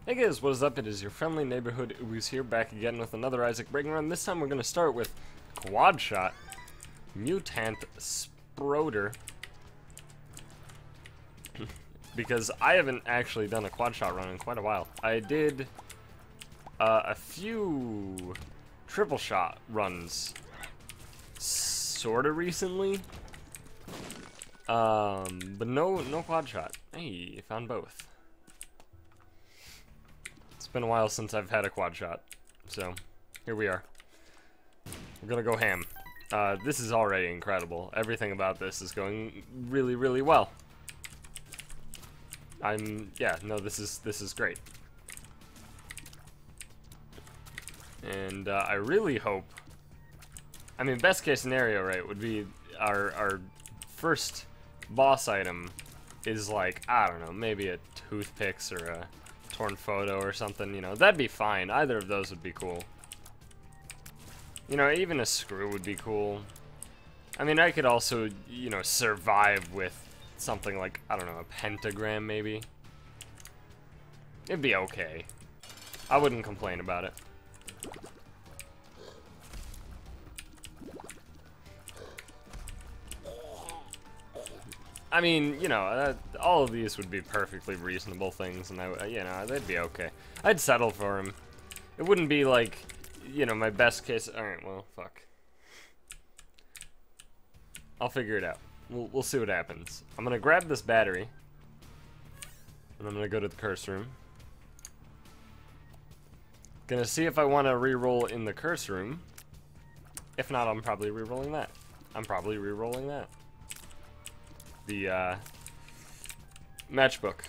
Hey guys, what is up? It is your friendly neighborhood Ooze here, back again with another Isaac Breaking Run. This time we're going to start with Quad Shot, Mutant Sproder, because I haven't actually done a Quad Shot run in quite a while. I did a few Triple Shot runs sorta recently, but no Quad Shot. Hey, found both. It's been a while since I've had a Quad Shot, so here we are. We're gonna go ham. This is already incredible. Everything about this is going really, really well. This is great. And I really hope, I mean, best case scenario, right, would be our first boss item is like, I don't know, maybe a toothpicks or a torn photo or something, you know, that'd be fine. Either of those would be cool. You know, even a screw would be cool. I mean, I could also, you know, survive with something like, I don't know, a pentagram maybe. It'd be okay. I wouldn't complain about it. I mean, you know, all of these would be perfectly reasonable things, and you know, they'd be okay. I'd settle for them. It wouldn't be like, you know, my best case. All right, well, fuck. I'll figure it out. We'll see what happens. I'm gonna grab this battery, and I'm gonna go to the curse room. Gonna see if I want to re-roll in the curse room. If not, I'm probably re-rolling that. The matchbook.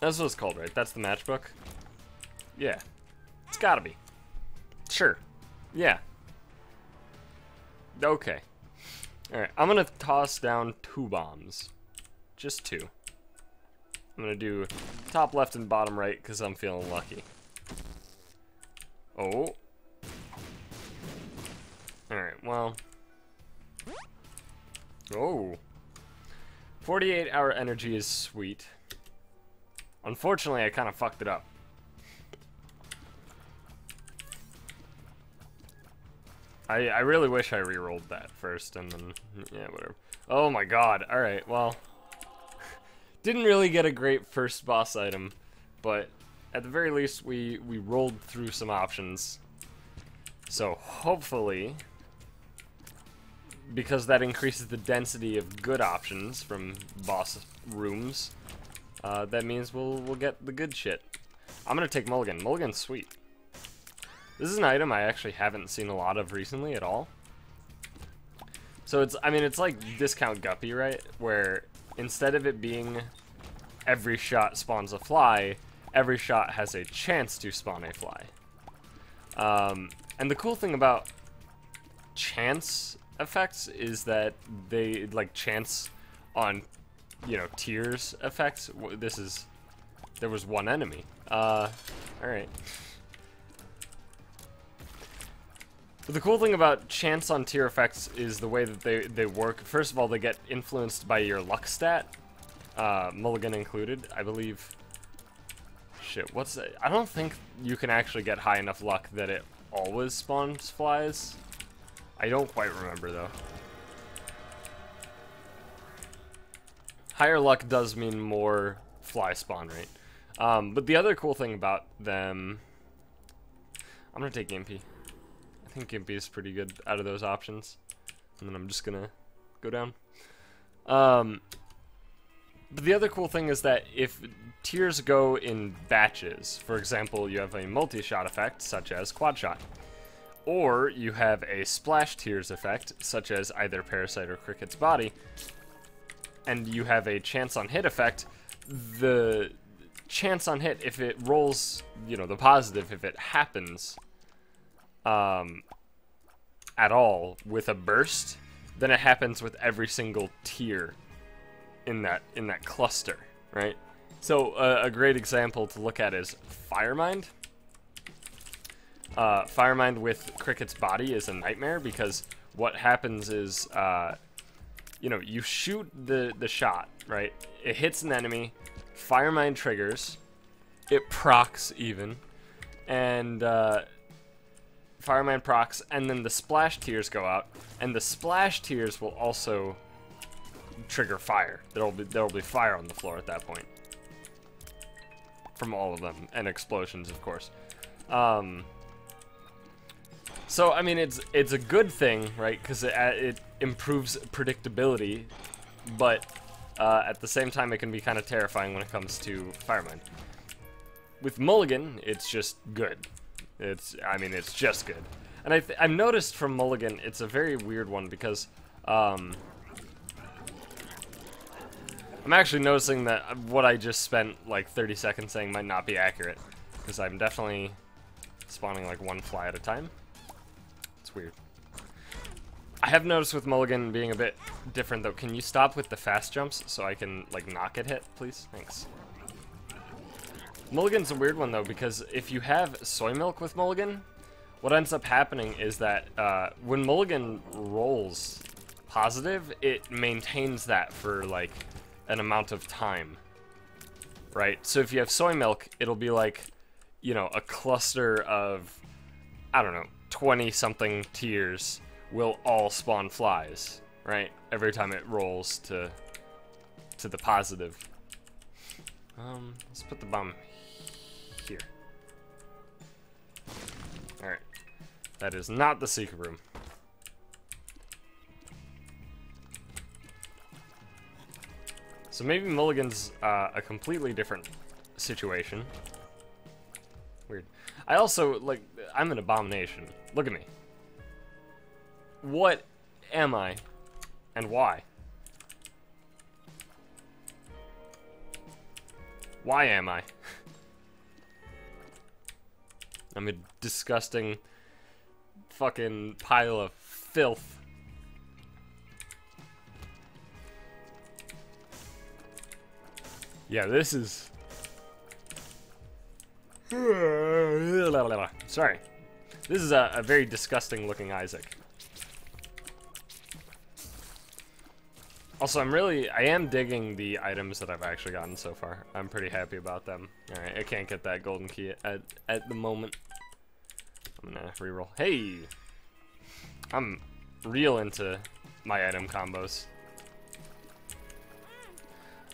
That's what it's called, right? That's the matchbook? Yeah. It's gotta be. Sure. Yeah. Okay. Alright, I'm gonna toss down 2 bombs. Just 2. I'm gonna do top left and bottom right because I'm feeling lucky. Oh. Alright, well. Oh. 48-hour energy is sweet. Unfortunately, I kind of fucked it up. I really wish I re-rolled that first, and then, yeah, whatever. Oh my god, alright, well. Didn't really get a great first boss item, but at the very least, we rolled through some options. So, hopefully, because that increases the density of good options from boss rooms, that means we'll get the good shit. I'm gonna take Mulligan. Mulligan's sweet. This is an item I actually haven't seen a lot of recently at all. So it's, I mean, it's like Discount Guppy, right? Where instead of it being every shot spawns a fly, every shot has a chance to spawn a fly. And the cool thing about chance effects is that they, like, chance on, you know, tiers effects. There was one enemy. Alright. But the cool thing about chance on tier effects is the way that they work. First of all, they get influenced by your luck stat, Mulligan included, I believe. Shit, what's that? I don't think you can actually get high enough luck that it always spawns flies. I don't quite remember, though. Higher luck does mean more fly spawn rate. But the other cool thing about them... I'm gonna take Gimpy. I think Gimpy is pretty good out of those options. And then I'm just gonna go down. But the other cool thing is that if tiers go in batches, for example, you have a multi-shot effect, such as Quad Shot. Or you have a splash tiers effect, such as either Parasite or Cricket's Body, and you have a chance on hit effect. The chance on hit, if it rolls, you know, the positive, if it happens at all with a burst, then it happens with every single tier in that cluster, right? So a great example to look at is Firemind. Firemind with Cricket's Body is a nightmare because what happens is, you know, you shoot the shot, right? It hits an enemy, Firemind triggers, it procs even, and Fireman procs, and then the splash tears go out, and the splash tears will also trigger fire. There'll be fire on the floor at that point from all of them, and explosions, of course. So I mean, it's a good thing, right? Because it improves predictability, but at the same time, it can be kind of terrifying when it comes to Fireman. With Mulligan, it's just good. I mean, it's just good. And I've noticed from Mulligan, it's a very weird one because I'm actually noticing that what I just spent like 30 seconds saying might not be accurate, because I'm definitely spawning like one fly at a time. It's weird. I have noticed with Mulligan being a bit different though. Can you stop with the fast jumps so I can like not get hit, please? Thanks. Mulligan's a weird one though, because if you have soy milk with Mulligan, what ends up happening is that when Mulligan rolls positive, it maintains that for like an amount of time, right? So if you have soy milk, it'll be like, you know, a cluster of, I don't know, 20-something tiers will all spawn flies, right? Every time it rolls to the positive. Let's put the bomb here. Alright. That is not the secret room. So maybe Mulligan's a completely different situation. Weird. I also, like, I'm an abomination. Look at me. What am I? And why? Why am I? I'm a disgusting fucking pile of filth. Yeah, this is... Sorry. This is a very disgusting looking Isaac. Also, I am digging the items that I've actually gotten so far. I'm pretty happy about them. Alright, I can't get that golden key at the moment. I'm gonna reroll. Hey! I'm real into my item combos.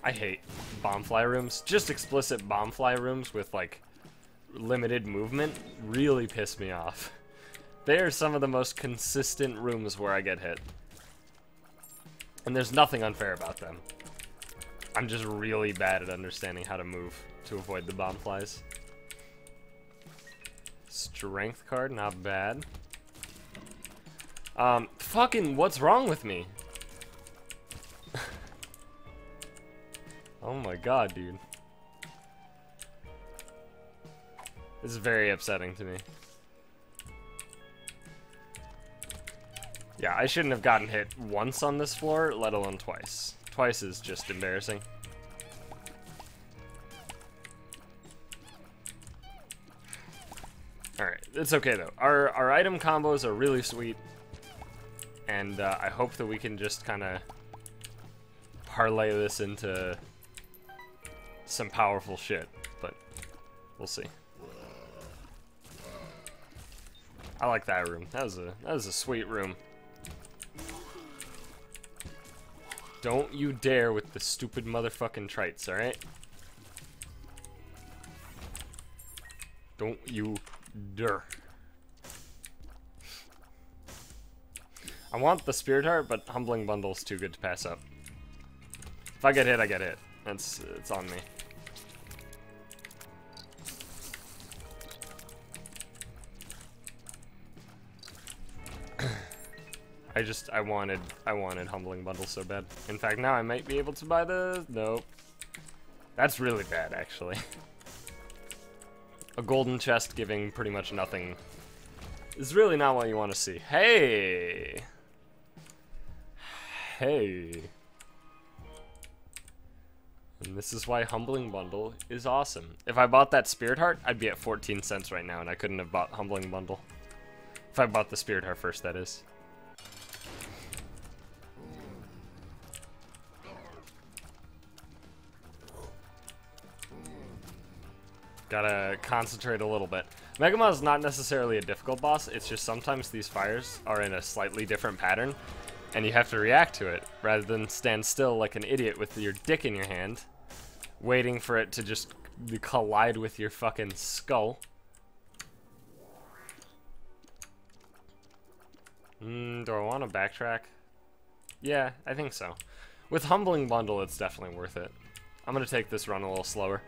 I hate bomb fly rooms. Just explicit bomb fly rooms with, like, limited movement really piss me off. They are some of the most consistent rooms where I get hit. And there's nothing unfair about them. I'm just really bad at understanding how to move to avoid the bomb flies. Strength card, not bad. Fucking, what's wrong with me? Oh my god, dude. This is very upsetting to me. Yeah, I shouldn't have gotten hit once on this floor, let alone twice. Twice is just embarrassing. Alright, it's okay though. Our item combos are really sweet. And I hope that we can just kind of parlay this into some powerful shit. But we'll see. I like that room. That was a sweet room. Don't you dare with the stupid motherfucking trites, alright? Don't you dare. I want the Spirit Heart, but Humbling Bundle's too good to pass up. If I get hit, I get hit. It's on me. I wanted Humbling Bundle so bad. In fact, now I might be able to buy the... Nope. That's really bad, actually. A golden chest giving pretty much nothing is really not what you want to see. Hey! Hey. And this is why Humbling Bundle is awesome. If I bought that Spirit Heart, I'd be at 14 cents right now, and I couldn't have bought Humbling Bundle. If I bought the Spirit Heart first, that is. Gotta concentrate a little bit. Megamon is not necessarily a difficult boss, it's just sometimes these fires are in a slightly different pattern, and you have to react to it, rather than stand still like an idiot with your dick in your hand, waiting for it to just collide with your fucking skull. Do I want to backtrack? Yeah, I think so. With Humbling Bundle, it's definitely worth it. I'm gonna take this run a little slower.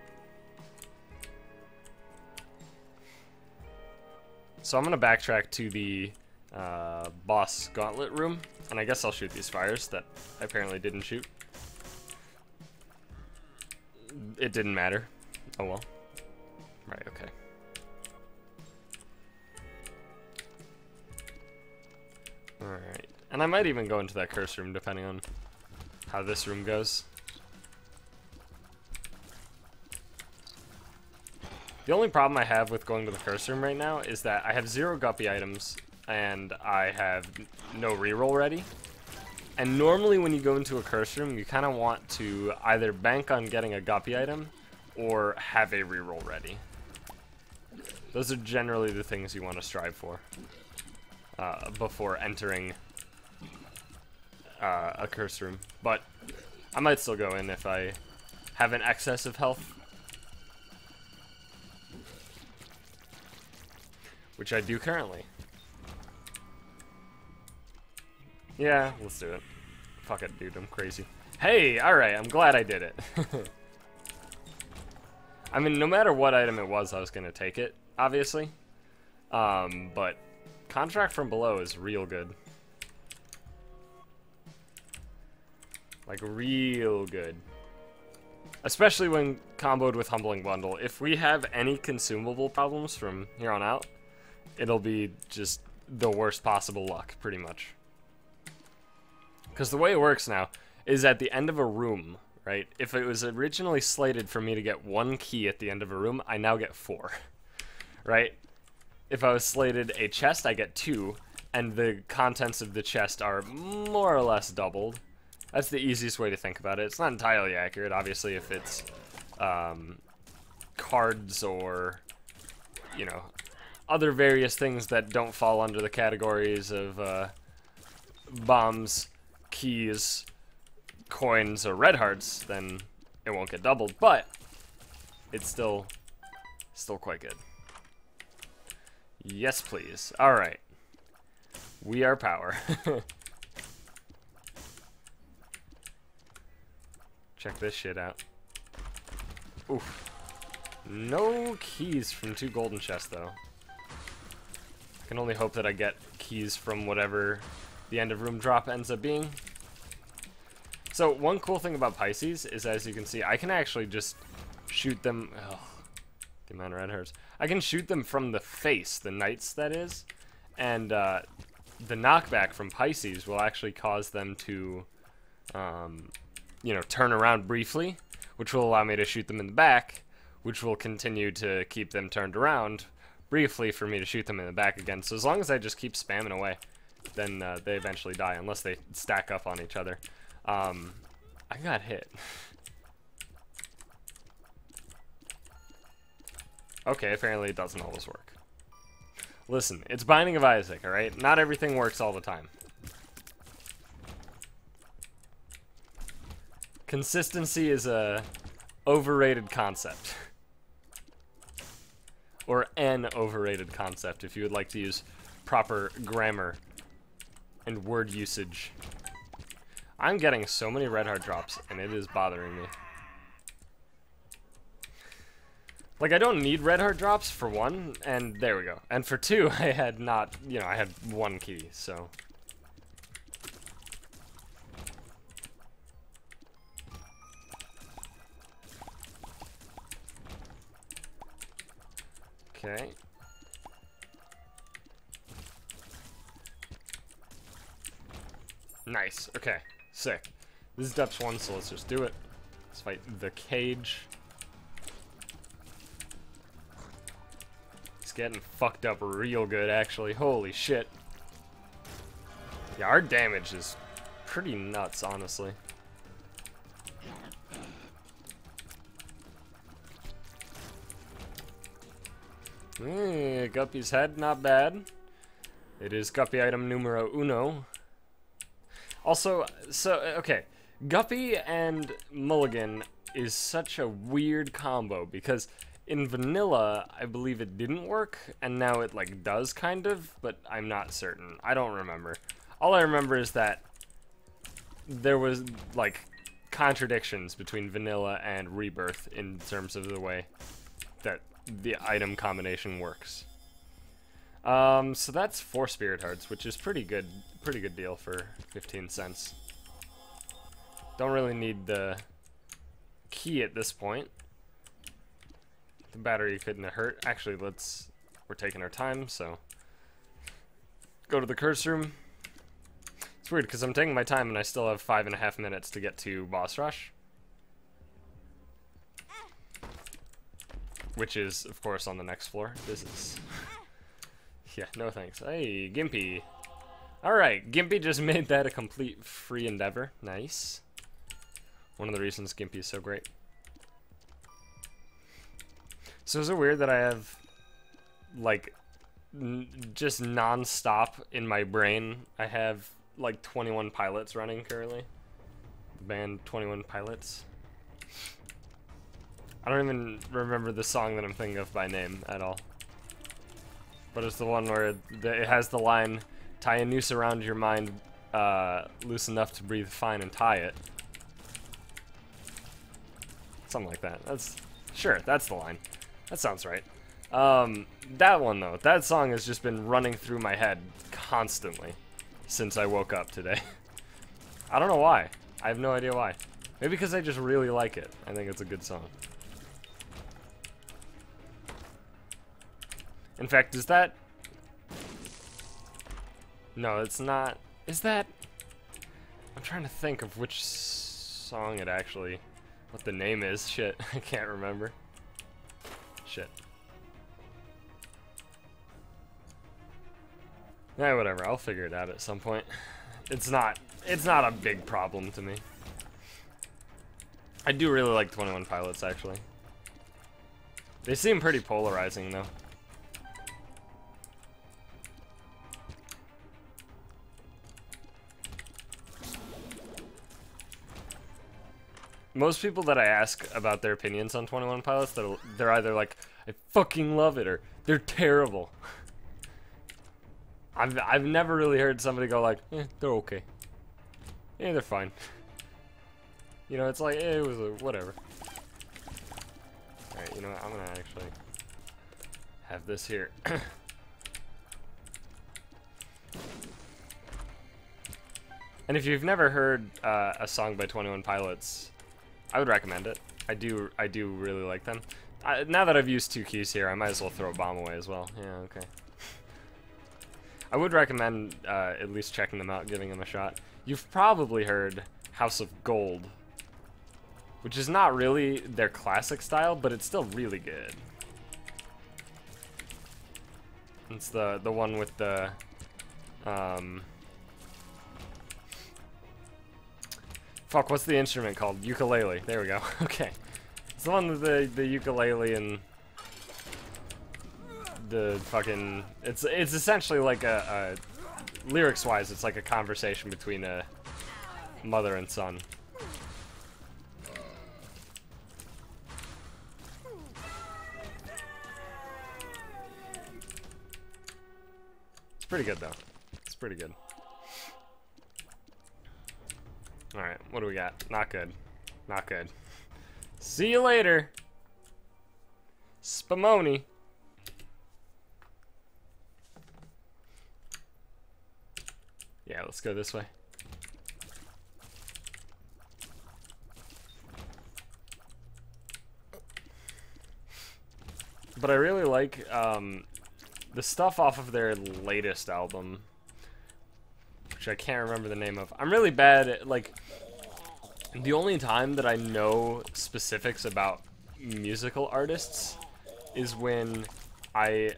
So I'm gonna backtrack to the boss gauntlet room, and I guess I'll shoot these fires that I apparently didn't shoot. It didn't matter. Oh well. Right, okay. Alright. And I might even go into that curse room depending on how this room goes. The only problem I have with going to the curse room right now is that I have 0 guppy items and I have no reroll ready. And normally when you go into a curse room, you kind of want to either bank on getting a guppy item or have a reroll ready. Those are generally the things you want to strive for before entering a curse room. But I might still go in if I have an excess of health. Which I do currently. Yeah, let's do it. Fuck it, dude, I'm crazy. Hey, alright, I'm glad I did it. I mean, no matter what item it was, I was gonna take it, obviously. But Contract from Below is real good. Like, real good. Especially when comboed with Humbling Bundle. If we have any consumable problems from here on out, it'll be just the worst possible luck, pretty much. Because the way it works now is at the end of a room, right? If it was originally slated for me to get 1 key at the end of a room, I now get 4, right? If I was slated a chest, I get 2, and the contents of the chest are more or less doubled. That's the easiest way to think about it. It's not entirely accurate, obviously, if it's cards or, you know, other various things that don't fall under the categories of bombs, keys, coins, or red hearts, then it won't get doubled, but it's still quite good. Yes, please. Alright. We are power. Check this shit out. Oof. No keys from 2 golden chests, though. I can only hope that I get keys from whatever the end of room drop ends up being. So, one cool thing about Pisces is, as you can see, I can actually just shoot them... Ugh, the amount of red hearts. I can shoot them from the face, the knights, that is. And the knockback from Pisces will actually cause them to, you know, turn around briefly, which will allow me to shoot them in the back, which will continue to keep them turned around briefly for me to shoot them in the back again. So as long as I just keep spamming away, then they eventually die, unless they stack up on each other. I got hit. Okay, apparently it doesn't always work. Listen, it's Binding of Isaac, alright? Not everything works all the time. Consistency is a overrated concept. Or an overrated concept, if you would like to use proper grammar and word usage. I'm getting so many red heart drops, and it is bothering me. Like, I don't need red heart drops, for one, and there we go. And for 2, I had not, you know, I had 1 key, so... Okay. Nice. Okay. Sick. This is depth 1, so let's just do it. Let's fight the cage. It's getting fucked up real good, actually. Holy shit. Yeah, our damage is pretty nuts, honestly. Guppy's head, not bad. It is Guppy item numero uno. Also, okay. Guppy and Mulligan is such a weird combo because in vanilla, I believe it didn't work, and now it like does kind of, but I'm not certain. I don't remember. All I remember is that there was like contradictions between vanilla and rebirth in terms of the way that the item combination works. So that's 4 spirit hearts, which is pretty good deal for 15 cents. Don't really need the key at this point. The battery couldn't have hurt. Actually, we're taking our time, so go to the curse room. It's weird because I'm taking my time and I still have 5.5 minutes to get to boss rush, which is of course on the next floor. This is yeah, no thanks. Hey, Gimpy. Alright, Gimpy just made that a complete free endeavor. Nice. One of the reasons Gimpy is so great. So is it weird that I have, like, just non-stop in my brain, I have, like, 21 Pilots running currently? The band 21 Pilots. I don't even remember the song that I'm thinking of by name at all. But it's the one where it has the line, tie a noose around your mind, loose enough to breathe fine and tie it. Something like that. Sure, that's the line. That sounds right. That one though, that song has just been running through my head constantly since I woke up today. I don't know why. I have no idea why. Maybe because I just really like it. I think it's a good song. In fact, is that... No, it's not... Is that... I'm trying to think of which song it actually... What the name is. Shit, I can't remember. Shit. Yeah, whatever. I'll figure it out at some point. It's not a big problem to me. I do really like 21 Pilots, actually. They seem pretty polarizing, though. Most people that I ask about their opinions on 21 Pilots, they're either like, I fucking love it, or they're terrible. I've never really heard somebody go like, they're okay. Yeah, they're fine. You know, it's like, it was a whatever. Alright, you know what, I'm gonna actually have this here. And if you've never heard a song by 21 Pilots, I would recommend it. I do really like them. Now that I've used 2 keys here, I might as well throw a bomb away as well. Yeah, okay. I would recommend at least checking them out, giving them a shot. You've probably heard House of Gold, which is not really their classic style, but it's still really good. It's the one with the fuck, what's the instrument called? Ukulele. There we go. Okay. It's the one with the ukulele and the fucking... It's essentially like a lyrics-wise, it's like a conversation between a mother and son. It's pretty good, though. It's pretty good. Alright, what do we got? Not good. Not good. See you later, Spumoni. Yeah, let's go this way. But I really like the stuff off of their latest album, which I can't remember the name of. I'm really bad at, like, the only time that I know specifics about musical artists is when I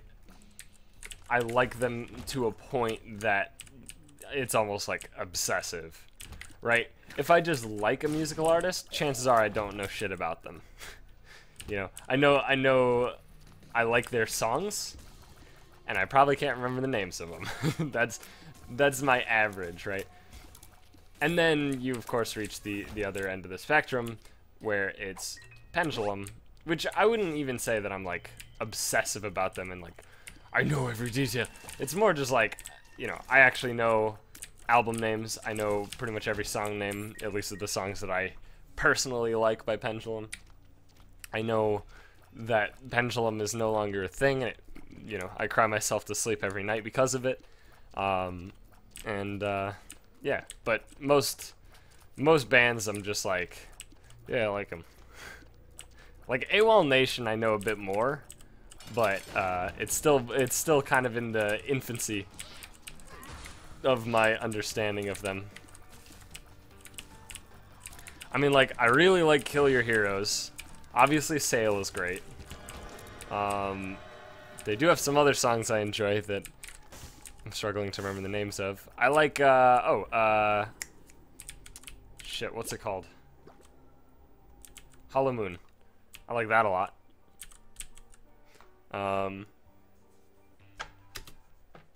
like them to a point that it's almost like obsessive, right? If I just like a musical artist, chances are I don't know shit about them. You know, I know I like their songs, and I probably can't remember the names of them. That's my average, right? And then you, of course, reach the other end of the spectrum, where it's Pendulum, which I wouldn't even say that I'm, like, obsessive about them and, like, I know every detail. It's more just, like, you know, I actually know album names. I know pretty much every song name, at least of the songs that I personally like by Pendulum. I know that Pendulum is no longer a thing. You know, I cry myself to sleep every night because of it. Yeah, but most bands I'm just like, yeah, I like them. Like AWOL Nation I know a bit more, but it's still kind of in the infancy of my understanding of them. I mean, like, I really like Kill Your Heroes. Obviously Sail is great. They do have some other songs I enjoy that I'm struggling to remember the names of. I like, shit, what's it called? Hollow Moon. I like that a lot.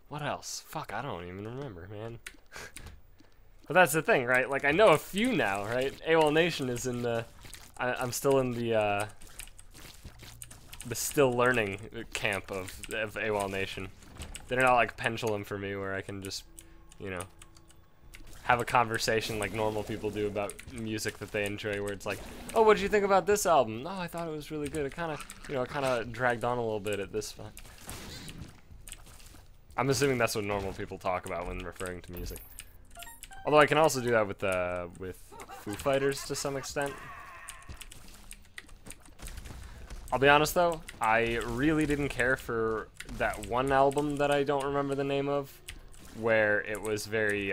What else? Fuck, I don't even remember, man. But that's the thing, right? Like, I know a few now, right? AWOL Nation is in the... I'm still in the still learning camp of AWOL Nation. They're not like Pendulum for me, where I can just, you know, have a conversation like normal people do about music that they enjoy, where it's like, oh, what did you think about this album? Oh, I thought it was really good. It kind of, you know, it kind of dragged on a little bit at this point. I'm assuming that's what normal people talk about when referring to music. Although I can also do that with Foo Fighters to some extent. I'll be honest though, I really didn't care for that one album that I don't remember the name of, where it was very,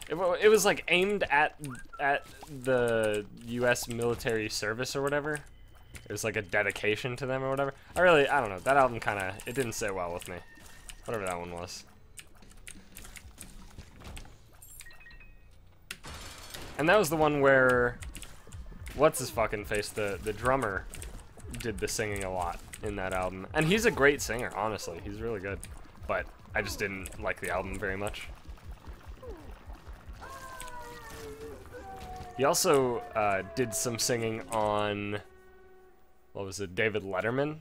it was like aimed at the US military service or whatever. It was like a dedication to them or whatever. I don't know, that album kinda, it didn't sit well with me. Whatever that one was. And that was the one where, what's his fucking face, the drummer did the singing a lot in that album. And he's a great singer, honestly. He's really good. But I just didn't like the album very much. He also did some singing on, what was it, David Letterman,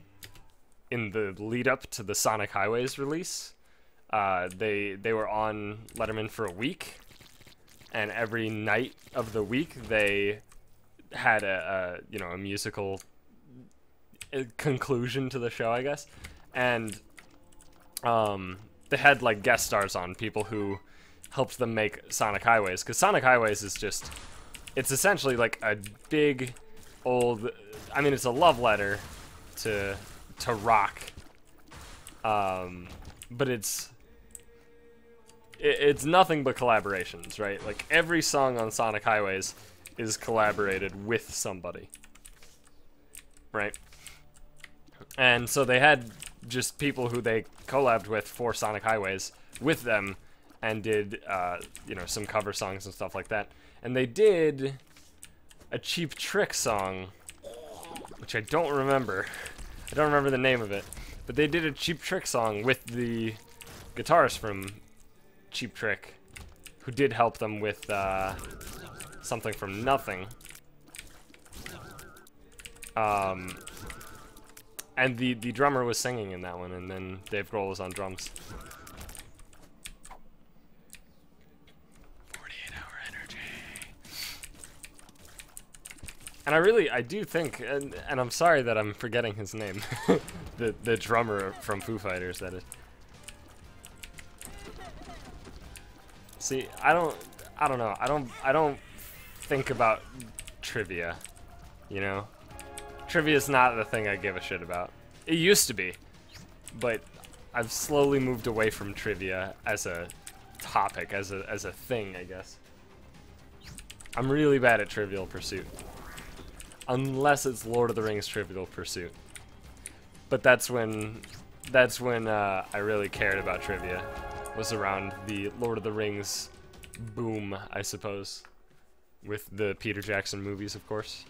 in the lead up to the Sonic Highways release. They were on Letterman for a week, and every night of the week they had a musical conclusion to the show, I guess. And they had like guest stars on, people who helped them make Sonic Highways, because Sonic Highways is just, it's essentially like a big old, I mean, it's a love letter to rock, but it's nothing but collaborations, right? Like every song on Sonic Highways is collaborated with somebody, right? And so they had just people who they collabed with for Sonic Highways with them, and did some cover songs and stuff like that. And they did a Cheap Trick song, which I don't remember. I don't remember the name of it, but they did a Cheap Trick song with the guitarist from Cheap Trick, who did help them with Something from Nothing. And the drummer was singing in that one, and then Dave Grohl was on drums. 48-hour energy. And I do think, and I'm sorry that I'm forgetting his name, the drummer from Foo Fighters, that is. See, I don't know. I don't think about trivia, you know? Trivia's not the thing I give a shit about. It used to be, but I've slowly moved away from trivia as a topic, as a thing, I guess. I'm really bad at Trivial Pursuit. Unless it's Lord of the Rings Trivial Pursuit. But that's when I really cared about trivia. Was around the Lord of the Rings boom, I suppose. With the Peter Jackson movies, of course.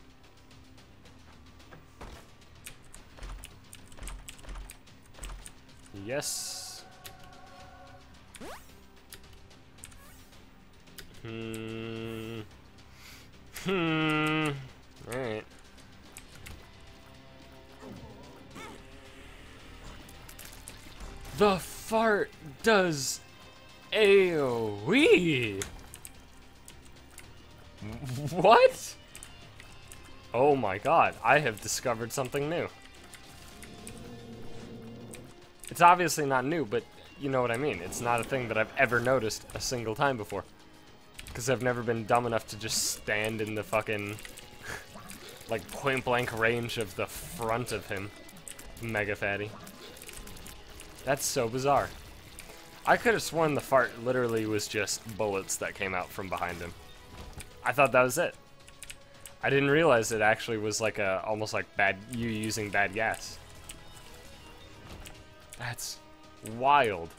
Yes. Alright. The fart does AoE. What? Oh my god, I have discovered something new. It's obviously not new, but you know what I mean. It's not a thing that I've ever noticed a single time before. Because I've never been dumb enough to just stand in the fucking, like, point-blank range of the front of him. Mega fatty. That's so bizarre. I could have sworn the fart literally was just bullets that came out from behind him. I thought that was it. I didn't realize it actually was like a, almost like you using bad gas. That's wild.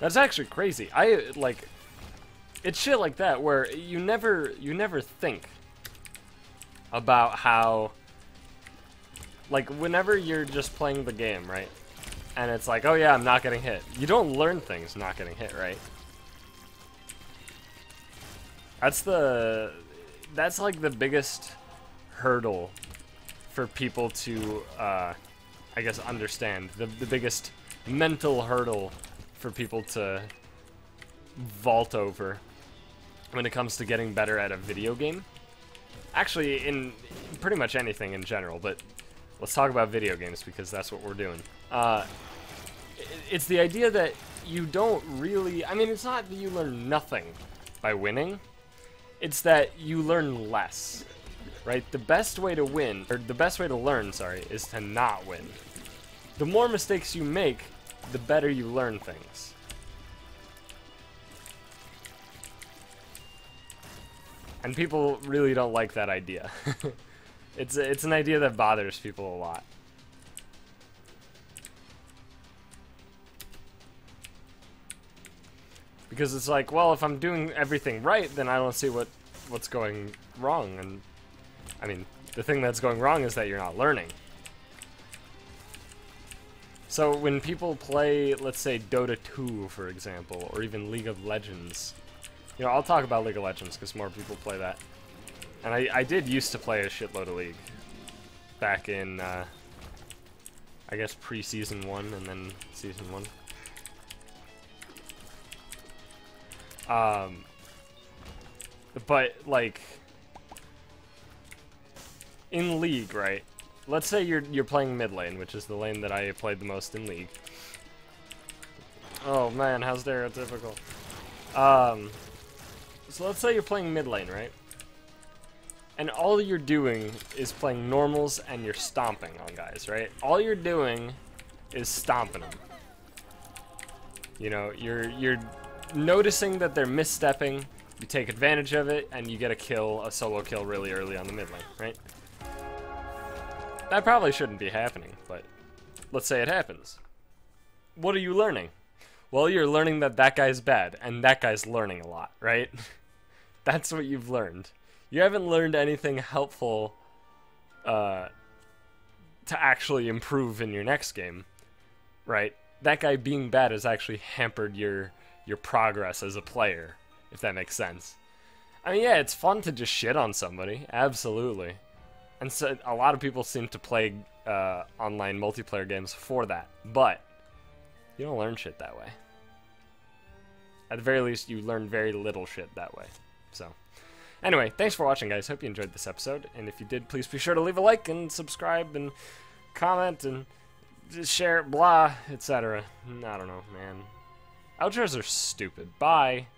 That's actually crazy. It's shit like that where you never think about how, like, whenever you're just playing the game, right? And it's like, oh yeah, I'm not getting hit. You don't learn things not getting hit, right? That's like the biggest hurdle for people to, I guess, understand. The biggest mental hurdle for people to vault over when it comes to getting better at a video game. Actually, in pretty much anything in general, but let's talk about video games because that's what we're doing. It's the idea that you don't really, I mean, it's not that you learn nothing by winning, it's that you learn less, right? The best way to win, or the best way to learn, sorry, is to not win. The more mistakes you make, the better you learn things. And people really don't like that idea. It's an idea that bothers people a lot. Because it's like, well, if I'm doing everything right, then I don't see what's going wrong. And I mean, the thing that's going wrong is that you're not learning. So when people play, let's say, Dota 2, for example, or even League of Legends, you know, I'll talk about League of Legends because more people play that. And I did used to play a shitload of League back in, I guess, pre-season 1 and then season 1. But, like, in League, right? Let's say you're playing mid lane, which is the lane that I played the most in League. Oh man, how stereotypical. So let's say you're playing mid lane, right? And all you're doing is playing normals and you're stomping on guys, right? All you're doing is stomping them. You know, you're noticing that they're misstepping, you take advantage of it, and you get a solo kill really early on the mid lane, right? That probably shouldn't be happening, but let's say it happens. What are you learning? Well, you're learning that that guy's bad, and that guy's learning a lot, right? That's what you've learned. You haven't learned anything helpful to actually improve in your next game, right? That guy being bad has actually hampered your progress as a player, if that makes sense. I mean, yeah, it's fun to just shit on somebody, absolutely. And so a lot of people seem to play online multiplayer games for that, but you don't learn shit that way. At the very least, you learn very little shit that way. So, anyway, thanks for watching, guys. Hope you enjoyed this episode, and if you did, please be sure to leave a like and subscribe and comment and just share, blah, etc. I don't know, man. Outros are stupid. Bye.